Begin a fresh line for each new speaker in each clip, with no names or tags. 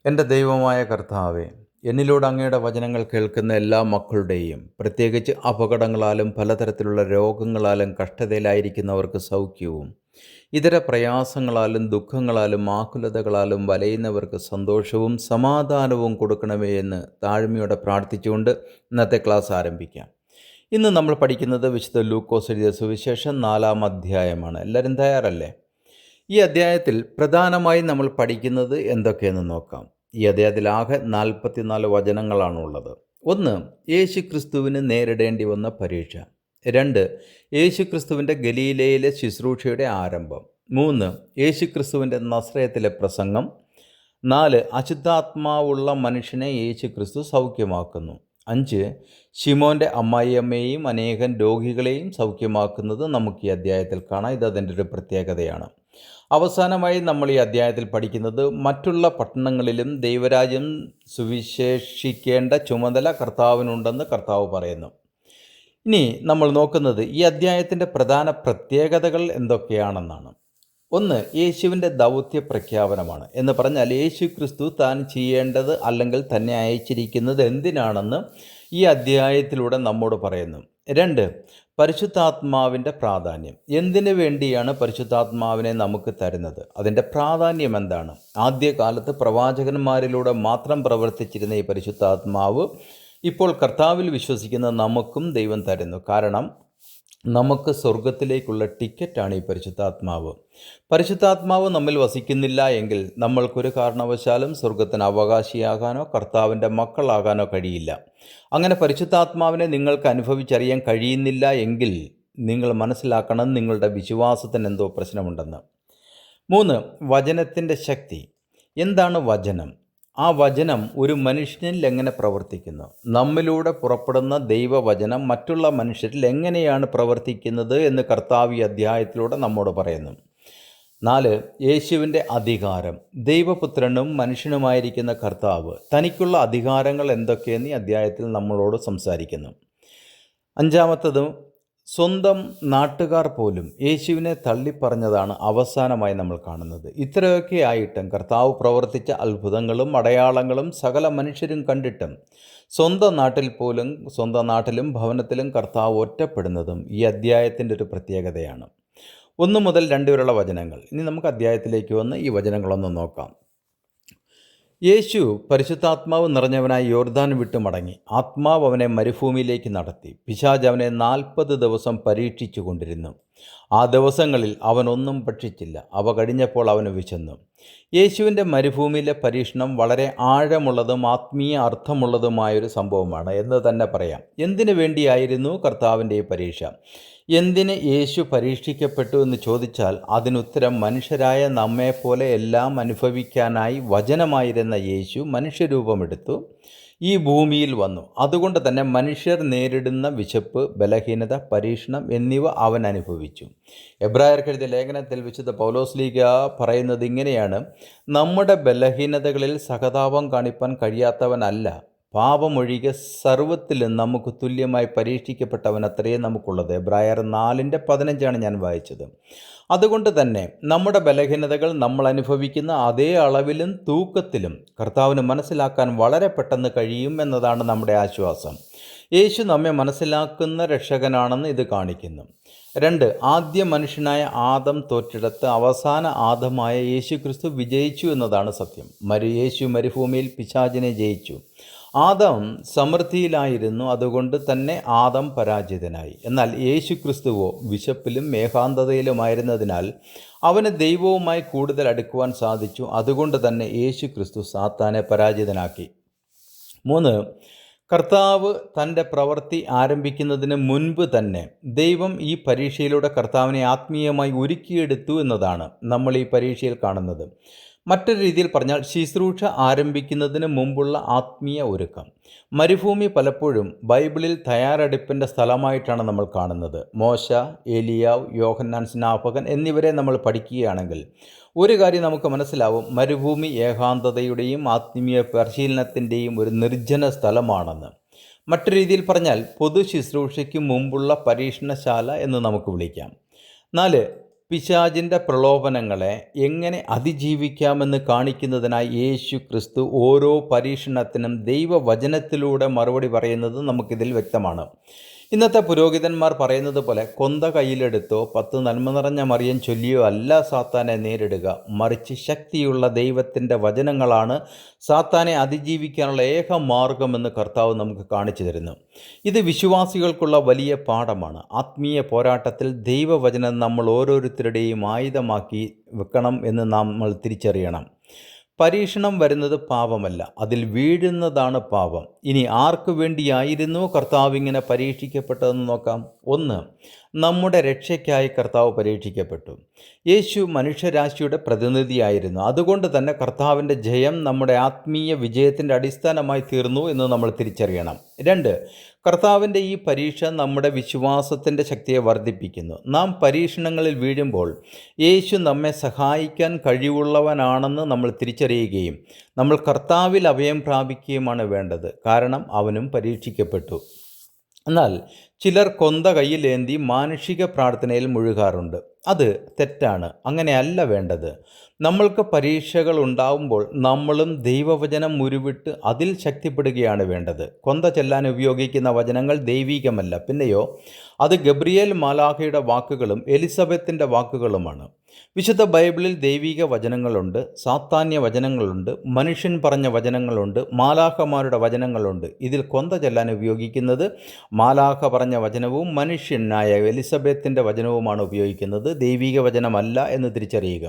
എൻ്റെ ദൈവമായ കർത്താവേ, എന്നിലൂടെ അങ്ങയുടെ വചനങ്ങൾ കേൾക്കുന്ന എല്ലാ മക്കളുടെയും, പ്രത്യേകിച്ച് അപകടങ്ങളാലും പലതരത്തിലുള്ള രോഗങ്ങളാലും കഷ്ടതയിലായിരിക്കുന്നവർക്ക് സൗഖ്യവും, ഇതര പ്രയാസങ്ങളാലും ദുഃഖങ്ങളാലും ആകുലതകളാലും വലയുന്നവർക്ക് സന്തോഷവും സമാധാനവും കൊടുക്കണമേ എന്ന് താഴ്മയോടെ പ്രാർത്ഥിച്ചുകൊണ്ട് ഇന്നത്തെ ക്ലാസ് ആരംഭിക്കാം. ഇന്ന് നമ്മൾ പഠിക്കുന്നത് വിശുദ്ധ ലൂക്കോസ് എഴുതിയ സുവിശേഷം 4-ാം അധ്യായമാണ്. എല്ലാവരും തയ്യാറല്ലേ? ഈ അധ്യായത്തിൽ പ്രധാനമായും നമ്മൾ പഠിക്കുന്നത് എന്തൊക്കെയെന്ന് നോക്കാം. ഈ അധ്യായത്തിൽ ആകെ 44 വചനങ്ങളാണുള്ളത്. 1. യേശുക്രിസ്തുവിന് നേരിടേണ്ടി വന്ന പരീക്ഷ. 2. യേശുക്രിസ്തുവിൻ്റെ ഗലീലയിലെ ശുശ്രൂഷയുടെ ആരംഭം. 3. യേശുക്രിസ്തുവിൻ്റെ നസ്രയത്തിലെ പ്രസംഗം. 4. അശുദ്ധാത്മാവുള്ള മനുഷ്യനെ യേശുക്രിസ്തു സൗഖ്യമാക്കുന്നു. 5. ശിമോൻ്റെ അമ്മായിയമ്മയെയും അനേകം രോഗികളെയും സൗഖ്യമാക്കുന്നത് നമുക്ക് ഈ അധ്യായത്തിൽ കാണാം. ഇത് അതിൻ്റെ ഒരു പ്രത്യേകതയാണ്. അവസാനമായി നമ്മൾ ഈ അധ്യായത്തിൽ പഠിക്കുന്നത് മറ്റുള്ള പട്ടണങ്ങളിലും ദൈവരാജ്യം സുവിശേഷിക്കേണ്ട ചുമതല കർത്താവിനുണ്ടെന്ന് കർത്താവ് പറയുന്നു. ഇനി നമ്മൾ നോക്കുന്നത് ഈ അധ്യായത്തിൻ്റെ പ്രധാന പ്രത്യേകതകൾ എന്തൊക്കെയാണെന്നാണ്. 1. യേശുവിൻ്റെ ദൗത്യ പ്രഖ്യാപനമാണ്. എന്ന് പറഞ്ഞാൽ യേശു ക്രിസ്തു താൻ ചെയ്യേണ്ടത് അല്ലെങ്കിൽ തന്നെ അയച്ചിരിക്കുന്നത് എന്തിനാണെന്ന് ഈ അധ്യായത്തിലൂടെ നമ്മോട് പറയുന്നു. 2. പരിശുദ്ധാത്മാവിൻ്റെ പ്രാധാന്യം. എന്തിനു വേണ്ടിയാണ് പരിശുദ്ധാത്മാവിനെ നമുക്ക് തരുന്നത്? അതിൻ്റെ പ്രാധാന്യം എന്താണ്? ആദ്യകാലത്ത് പ്രവാചകന്മാരിലൂടെ മാത്രം പ്രവർത്തിച്ചിരുന്ന ഈ പരിശുദ്ധാത്മാവ് ഇപ്പോൾ കർത്താവിൽ വിശ്വസിക്കുന്ന നമുക്കും ദൈവം തരുന്നു. കാരണം നമുക്ക് സ്വർഗത്തിലേക്കുള്ള ടിക്കറ്റാണ് ഈ പരിശുദ്ധാത്മാവ്. പരിശുദ്ധാത്മാവ് നമ്മിൽ വസിക്കുന്നില്ല എങ്കിൽ നമ്മൾക്കൊരു കാരണവശാലും സ്വർഗത്തിന് അവകാശിയാകാനോ കർത്താവിൻ്റെ മക്കളാകാനോ കഴിയില്ല. അങ്ങനെ പരിശുദ്ധാത്മാവിനെ നിങ്ങൾക്ക് അനുഭവിച്ചറിയാൻ കഴിയുന്നില്ല എങ്കിൽ നിങ്ങൾ മനസ്സിലാക്കണം, നിങ്ങളുടെ വിശ്വാസത്തിന് എന്തോ പ്രശ്നമുണ്ടെന്ന്. 3. വചനത്തിൻ്റെ ശക്തി. എന്താണ് വചനം? ആ വചനം ഒരു മനുഷ്യനിൽ എങ്ങനെ പ്രവർത്തിക്കുന്നു? നമ്മിലൂടെ പുറപ്പെടുന്ന ദൈവവചനം മറ്റുള്ള മനുഷ്യരിൽ എങ്ങനെയാണ് പ്രവർത്തിക്കുന്നത് എന്ന് കർത്താവ് ഈ അധ്യായത്തിലൂടെ നമ്മോട് പറയുന്നു. 4. യേശുവിൻ്റെ അധികാരം. ദൈവപുത്രനും മനുഷ്യനുമായിരിക്കുന്ന കർത്താവ് തനിക്കുള്ള അധികാരങ്ങൾ എന്തൊക്കെയെന്ന് ഈ അധ്യായത്തിൽ നമ്മളോട് സംസാരിക്കുന്നു. 5. സ്വന്തം നാട്ടുകാർ പോലും യേശുവിനെ തള്ളിപ്പറഞ്ഞതാണ് അവസാനമായി നമ്മൾ കാണുന്നത്. ഇത്രയൊക്കെ ആയിട്ടും കർത്താവ് പ്രവർത്തിച്ച അത്ഭുതങ്ങളും അടയാളങ്ങളും സകല മനുഷ്യരും കണ്ടിട്ടും സ്വന്തം നാട്ടിലും ഭവനത്തിലും കർത്താവ് ഒറ്റപ്പെടുന്നതും ഈ അധ്യായത്തിൻ്റെ ഒരു പ്രത്യേകതയാണ്. 1 മുതൽ 2 വരെയുള്ള വചനങ്ങൾ. ഇനി നമുക്ക് അധ്യായത്തിലേക്ക് വന്ന് ഈ വചനങ്ങളൊന്ന് നോക്കാം. യേശു പരിശുദ്ധാത്മാവ് നിറഞ്ഞവനായി യോർദാൻ വിട്ടു മടങ്ങി. ആത്മാവ് അവനെ മരുഭൂമിയിലേക്ക് നടത്തി. പിശാച് അവനെ 40 ദിവസം പരീക്ഷിച്ചു കൊണ്ടിരുന്നു. ആ ദിവസങ്ങളിൽ അവനൊന്നും ഭക്ഷിച്ചില്ല. അവ കഴിഞ്ഞപ്പോൾ അവന് വിശന്നു. യേശുവിൻ്റെ മരുഭൂമിയിലെ പരീക്ഷണം വളരെ ആഴമുള്ളതും ആത്മീയ അർത്ഥമുള്ളതുമായൊരു സംഭവമാണ് എന്ന് തന്നെ പറയാം. എന്തിനു വേണ്ടിയായിരുന്നു കർത്താവിൻ്റെ ഈ പരീക്ഷ? എന്തിന് യേശു പരീക്ഷിക്കപ്പെട്ടു എന്ന് ചോദിച്ചാൽ അതിനുത്തരം മനുഷ്യരായ നമ്മെപ്പോലെ എല്ലാം അനുഭവിക്കാനായി വചനമായിരുന്ന യേശു മനുഷ്യരൂപമെടുത്തു ഈ ഭൂമിയിൽ വന്നു. അതുകൊണ്ട് തന്നെ മനുഷ്യർ നേരിടുന്ന വിശപ്പ്, ബലഹീനത, പരീക്ഷണം എന്നിവ അവൻ അനുഭവിച്ചു. എബ്രായർക്കെഴുതിയ ലേഖനത്തിൽ വിശുദ്ധ പൗലോസ്ലീഹ പറയുന്നത് ഇങ്ങനെയാണ്: നമ്മുടെ ബലഹീനതകളിൽ സഹതാപം കാണിപ്പാൻ കഴിയാത്തവനല്ല, പാപമൊഴികെ സർവ്വത്തിലും നമുക്ക് തുല്യമായി പരീക്ഷിക്കപ്പെട്ടവൻ അത്രയേ നമുക്കുള്ളത്. എബ്രായർ 4:15 ഞാൻ വായിച്ചത്. അതുകൊണ്ട് തന്നെ നമ്മുടെ ബലഹീനതകൾ നമ്മൾ അനുഭവിക്കുന്ന അതേ അളവിലും തൂക്കത്തിലും കർത്താവിന് മനസ്സിലാക്കാൻ വളരെ പെട്ടെന്ന് കഴിയും എന്നതാണ് നമ്മുടെ ആശ്വാസം. യേശു നമ്മെ മനസ്സിലാക്കുന്ന രക്ഷകനാണെന്ന് ഇത് കാണിക്കുന്നു. 2. ആദ്യ മനുഷ്യനായ ആദം തോറ്റിടത്ത് അവസാന ആദമായ യേശു ക്രിസ്തു വിജയിച്ചു എന്നതാണ് സത്യം. യേശു മരുഭൂമിയിൽ പിശാചിനെ ജയിച്ചു. ആദം സമൃദ്ധിയിലായിരുന്നു, അതുകൊണ്ട് തന്നെ ആദം പരാജിതനായി. എന്നാൽ യേശു ക്രിസ്തുവോ വിശപ്പിലും ഏകാന്തതയിലുമായിരുന്നതിനാൽ അവന് ദൈവവുമായി കൂടുതൽ അടുക്കുവാൻ സാധിച്ചു. അതുകൊണ്ട് തന്നെ യേശു ക്രിസ്തു സാത്താനെ പരാജിതനാക്കി. 3. കർത്താവ് തൻ്റെ പ്രവൃത്തി ആരംഭിക്കുന്നതിന് മുൻപ് തന്നെ ദൈവം ഈ പരീക്ഷയിലൂടെ കർത്താവിനെ ആത്മീയമായി ഒരുക്കിയെടുത്തു എന്നതാണ് നമ്മൾ ഈ പരീക്ഷയിൽ കാണുന്നത്. മറ്റൊരു രീതിയിൽ പറഞ്ഞാൽ ശുശ്രൂഷ ആരംഭിക്കുന്നതിന് മുമ്പുള്ള ആത്മീയ ഒരുക്കം. മരുഭൂമി പലപ്പോഴും ബൈബിളിൽ തയ്യാറെടുപ്പിൻ്റെ സ്ഥലമായിട്ടാണ് നമ്മൾ കാണുന്നത്. മോശ, ഏലിയാവ്, യോഹന്നാൻ സ്നാപകൻ എന്നിവരെ നമ്മൾ പഠിക്കുകയാണെങ്കിൽ ഒരു കാര്യം നമുക്ക് മനസ്സിലാവും: മരുഭൂമി ഏകാന്തതയുടെയും ആത്മീയ പരിശീലനത്തിൻ്റെയും ഒരു നിർജ്ജന സ്ഥലമാണെന്ന്. മറ്റു രീതിയിൽ പറഞ്ഞാൽ പൊതു ശുശ്രൂഷയ്ക്ക് മുമ്പുള്ള പരീക്ഷണശാല എന്ന് നമുക്ക് വിളിക്കാം. 4. പിശാചിൻ്റെ പ്രലോഭനങ്ങളെ എങ്ങനെ അതിജീവിക്കാമെന്ന് കാണിക്കുന്നതിനായി യേശു ക്രിസ്തു ഓരോ പരീക്ഷണത്തിനും ദൈവവചനത്തിലൂടെ മറുപടി പറയുന്നത് നമുക്കിതിൽ വ്യക്തമാണ്. ഇന്നത്തെ പുരോഹിതന്മാർ പറയുന്നത് പോലെ കൊന്ത കയ്യിലെടുത്തോ 10 നന്മ നിറഞ്ഞ മറിയം ചൊല്ലിയോ അല്ല സാത്താനെ നേരിടുക, മറിച്ച് ശക്തിയുള്ള ദൈവത്തിൻ്റെ വചനങ്ങളാണ് സാത്താനെ അതിജീവിക്കാനുള്ള ഏക മാർഗമെന്ന് കർത്താവ് നമുക്ക് കാണിച്ചു തരുന്നു. ഇത് വിശ്വാസികൾക്കുള്ള വലിയ പാഠമാണ്. ആത്മീയ പോരാട്ടത്തിൽ ദൈവവചനം നമ്മൾ ഓരോരുത്തരുടെയും ആയുധമാക്കി വെക്കണം എന്ന് നമ്മൾ തിരിച്ചറിയണം. പരീക്ഷണം വരുന്നത് പാപമല്ല, അതിൽ വീഴുന്നതാണ് പാപം. ഇനി ആർക്കു വേണ്ടിയായിരുന്നു കർത്താവ് ഇങ്ങനെ പരീക്ഷിക്കപ്പെട്ടതെന്ന് നോക്കാം. 1. നമ്മുടെ രക്ഷയ്ക്കായി കർത്താവ് പരീക്ഷിക്കപ്പെട്ടു. യേശു മനുഷ്യരാശിയുടെ പ്രതിനിധിയായിരുന്നു. അതുകൊണ്ട് തന്നെ കർത്താവിൻ്റെ ജയം നമ്മുടെ ആത്മീയ വിജയത്തിൻ്റെ അടിസ്ഥാനമായി തീർന്നു എന്ന് നമ്മൾ തിരിച്ചറിയണം. 2. കർത്താവിൻ്റെ ഈ പരീക്ഷ നമ്മുടെ വിശ്വാസത്തിൻ്റെ ശക്തിയെ വർദ്ധിപ്പിക്കുന്നു. നാം പരീക്ഷണങ്ങളിൽ വീഴുമ്പോൾ യേശു നമ്മെ സഹായിക്കാൻ കഴിവുള്ളവനാണെന്ന് നമ്മൾ തിരിച്ചറിയുകയും നമ്മൾ കർത്താവിൽ അഭയം പ്രാപിക്കുകയുമാണ് വേണ്ടത്. കാരണം അവനും പരീക്ഷിക്കപ്പെട്ടു. എന്നാൽ ചിലർ കൊന്ത കയ്യിലേന്തി മാനുഷിക പ്രാർത്ഥനയിൽ മുഴുകാറുണ്ട്. അത് തെറ്റാണ്. അങ്ങനെയല്ല വേണ്ടത്. നമ്മൾക്ക് പരീക്ഷകൾ ഉണ്ടാവുമ്പോൾ നമ്മളും ദൈവവചനം ഉരുവിട്ട് അതിൽ ശക്തിപ്പെടുകയാണ് വേണ്ടത്. കൊന്ത ചെല്ലാൻ ഉപയോഗിക്കുന്ന വചനങ്ങൾ ദൈവീകമല്ല, പിന്നെയോ അത് ഗബ്രിയേൽ മാലാഖയുടെ വാക്കുകളും എലിസബത്തിൻ്റെ വാക്കുകളുമാണ്. വിശുദ്ധ ബൈബിളിൽ ദൈവിക വചനങ്ങളുണ്ട്, സാത്താന്യ വചനങ്ങളുണ്ട്, മനുഷ്യൻ പറഞ്ഞ വചനങ്ങളുണ്ട്, മാലാഖമാരുടെ വചനങ്ങളുണ്ട്. ഇതിൽ കൊന്ത ചെല്ലാൻ ഉപയോഗിക്കുന്നത് മാലാഖ പറഞ്ഞ വചനവും മനുഷ്യനായ എലിസബത്തിൻ്റെ വചനവുമാണ് ഉപയോഗിക്കുന്നത്, ദൈവിക വചനമല്ല എന്ന് തിരിച്ചറിയുക.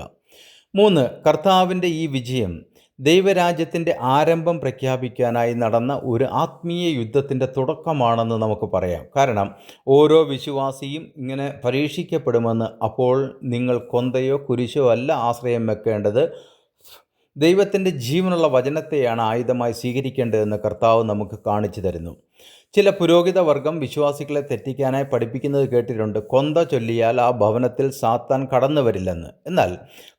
3. കർത്താവിൻ്റെ ഈ വിജയം ദൈവരാജ്യത്തിൻ്റെ ആരംഭം പ്രഖ്യാപിക്കാനായി നടന്ന ഒരു ആത്മീയ യുദ്ധത്തിൻ്റെ തുടക്കമാണെന്ന് നമുക്ക് പറയാം. കാരണം ഓരോ വിശ്വാസിയും ഇങ്ങനെ പരീക്ഷിക്കപ്പെടുമെന്ന്. അപ്പോൾ നിങ്ങൾ കൊന്തയോ കുരിശോ അല്ല ആശ്രയം വെക്കേണ്ടത്, ദൈവത്തിൻ്റെ ജീവനുള്ള വചനത്തെയാണ് ആയുധമായി സ്വീകരിക്കേണ്ടതെന്ന് കർത്താവ് നമുക്ക് കാണിച്ചു തരുന്നു. ചില പുരോഹിത വർഗം വിശ്വാസികളെ തെറ്റിക്കാനായി പഠിപ്പിക്കുന്നത് കേട്ടിട്ടുണ്ട്. കൊന്ത ചൊല്ലിയാൽ ആ ഭവനത്തിൽ സാത്താൻ കടന്നു വരില്ലെന്ന്. എന്നാൽ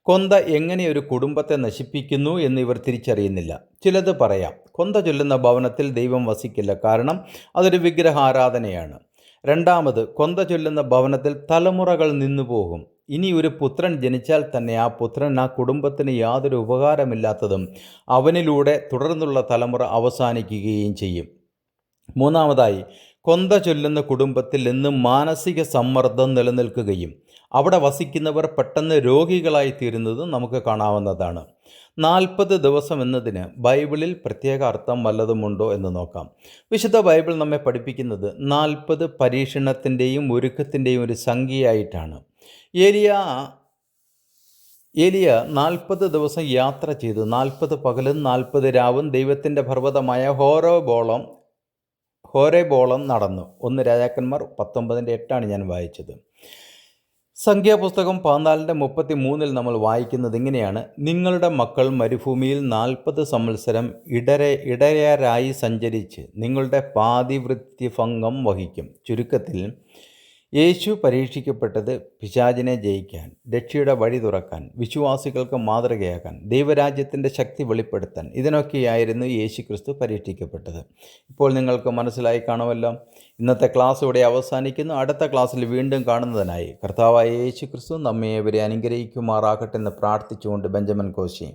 കൊന്ത എങ്ങനെ ഒരു കുടുംബത്തെ നശിപ്പിക്കുന്നു എന്ന് ഇവർ തിരിച്ചറിയുന്നില്ല. ചിലത് പറയാം, കൊന്ത ചൊല്ലുന്ന ഭവനത്തിൽ ദൈവം വസിക്കില്ല, കാരണം അതൊരു വിഗ്രഹാരാധനയാണ്. 2. കൊന്ത ചൊല്ലുന്ന ഭവനത്തിൽ തലമുറകൾ നിന്നുപോകും. ഇനി ഒരു പുത്രൻ ജനിച്ചാൽ തന്നെ ആ പുത്രൻ ആ കുടുംബത്തിന് യാതൊരു ഉപകാരമില്ലാത്തതും അവനിലൂടെ തുടർന്നുള്ള തലമുറ അവസാനിക്കുകയും ചെയ്യും. 3. കൊന്ത ചൊല്ലുന്ന കുടുംബത്തിൽ എന്നും മാനസിക സമ്മർദ്ദം നിലനിൽക്കുകയും അവിടെ വസിക്കുന്നവർ പെട്ടെന്ന് രോഗികളായി തീരുന്നതും നമുക്ക് കാണാവുന്നതാണ്. 40 ദിവസം എന്നതിന് ബൈബിളിൽ പ്രത്യേക അർത്ഥം വല്ലതുമുണ്ടോ എന്ന് നോക്കാം. വിശുദ്ധ ബൈബിൾ നമ്മെ പഠിപ്പിക്കുന്നത് 40 പരീക്ഷണത്തിൻ്റെയും ഒരുക്കത്തിൻ്റെയും ഒരു സംഖ്യയായിട്ടാണ്. ഏലിയ 40 ദിവസം യാത്ര ചെയ്തു. 40 പകലും 40 രാവും ദൈവത്തിൻ്റെ പർവ്വതമായ ഹോരേബോളം നടന്നു. 1 രാജാക്കന്മാർ 19:8 ഞാൻ വായിച്ചത്. സംഖ്യാപുസ്തകം 14:33 നമ്മൾ വായിക്കുന്നത് ഇങ്ങനെയാണ്: നിങ്ങളുടെ മക്കൾ മരുഭൂമിയിൽ 40 സംവത്സരം ഇടയരായി സഞ്ചരിച്ച് നിങ്ങളുടെ പാതിവൃത്യഭംഗം വഹിക്കും. ചുരുക്കത്തിൽ യേശു പരീക്ഷിക്കപ്പെട്ടത് പിശാചിനെ ജയിക്കാൻ, രക്ഷയുടെ വഴി തുറക്കാൻ, വിശ്വാസികൾക്ക് മാതൃകയാക്കാൻ, ദൈവരാജ്യത്തിൻ്റെ ശക്തി വെളിപ്പെടുത്താൻ. ഇതിനൊക്കെയായിരുന്നു യേശു ക്രിസ്തു പരീക്ഷിക്കപ്പെട്ടത്. ഇപ്പോൾ നിങ്ങൾക്ക് മനസ്സിലായി കാണുമല്ലോ. ഇന്നത്തെ ക്ലാസ് ഇവിടെ അവസാനിക്കുന്നു. അടുത്ത ക്ലാസ്സിൽ വീണ്ടും കാണുന്നതിനായി കർത്താവായ യേശു ക്രിസ്തു നമ്മെ ഇവരെ അനുഗ്രഹിക്കുമാറാകട്ടെ എന്ന് പ്രാർത്ഥിച്ചുകൊണ്ട് ബെഞ്ചമിൻ കോശി.